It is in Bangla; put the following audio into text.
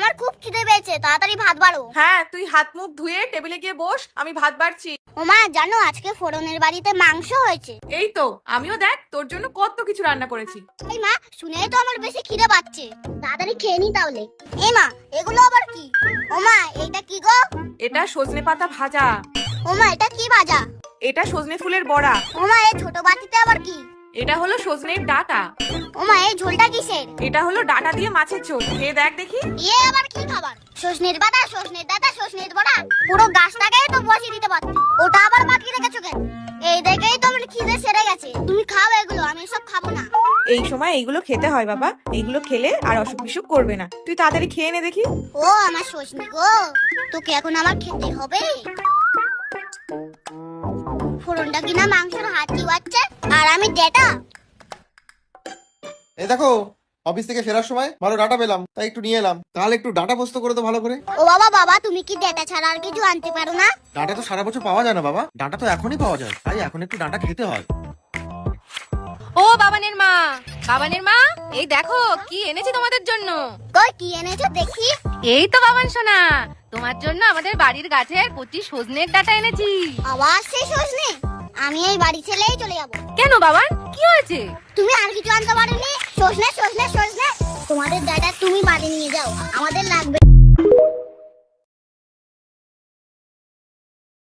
আমার খুব খিদে পেয়েছে, তাড়াতাড়ি ভাত বাড়ো। হ্যাঁ, তুই হাত মুখ ধুয়ে টেবিলে গিয়ে বস, আমি ভাত বাড়ছি। ওমা জানো আজকে ফোড়নের বাড়িতে মাংস হয়েছে। এই তো আমিও দেখ তোর জন্য কত কিছু রান্না করেছি। এই মা, শুনেই তো আমার বেশি খিদে পাচ্ছে, তাড়াতাড়ি খেয়ে নি তাহলে। এই মা, এগুলো আবার কি? ওমা এটা কি গো? এটা সজনে পাতা ভাজা। ওমা এটা কি ভাজা? এটা সজনে ফুলের বড়া। ওমা এই ছোট বাটিতে আবার কি? এটা হলো সজনের ডাঁটা। ওমা এই ঝোলটা কিসের? এটা হলো ডাঁটা দিয়ে মাছের ঝোল, খেয়ে দেখ দেখি। ইয়ে আবার কি খাবার? সজনের পাতা, সজনের ডাঁটা, সজনের বড়া, পুরো গাছটাকেই তো বসিয়ে দিতে পারতে, ওটা আবার বাকি রেখেছো কেন? এই দেখেই তো আমার খিদে সেরে গেছে, তুমি খাও এগুলো, আমি সব খাবো না। এই সময় এইগুলো খেতে হয় বাবা, এইগুলো খেলে আর অসুখ বিসুখ করবে না। তুই তাড়াতাড়ি খেয়ে নে দেখি। ও আমার সজনি গো, তোকে এখন আমার খেতে হবে। ফোড়নটা কিনা মাংসের হাত চিবাচ্ছে, আর আমি ডেটা। এই দেখো, অফিস থেকে ফেরার সময় ভালো ডাটা পেলাম, তাই একটু নিয়ে এলাম। তাহলে একটু ডাটা পোস্ত করে তো ভালো করে। ও বাবা বাবা, তুমি কি ডেটা ছাড়া আর কিছু আনতে পারো না? ডাটা তো সারা বছর পাওয়া যায় না বাবা, ডাটা তো এখনই পাওয়া যায়, তাই এখন একটু ডাটা খেতে হয়। ও বাবানের মা, বাবানের মা, এই দেখো কি এনেছি তোমাদের জন্য। কই কি এনেছো দেখি? এই তো বাবান সোনা, তোমার জন্য আমাদের বাড়ির গাছের কচি সজনের ডাঁটা এনেছি। আবার সেই সজনে? আমি এই বাড়ি ছেড়েই চলে যাবো। কেন বাবান, কি হয়েছে? তুমি আর কিছু আনতে পারোনি? সজনে সজনে সজনে, তোমাদের ডেটা তুমি বাড়ি নিয়ে যাও, আমাদের লাগবে।